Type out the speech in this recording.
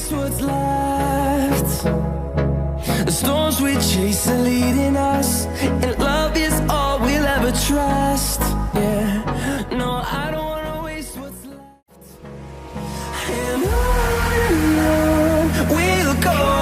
waste what's left. The storms we chase are leading us, and love is all we'll ever trust. Yeah, no, I don't wanna waste what's left. And on we'll go.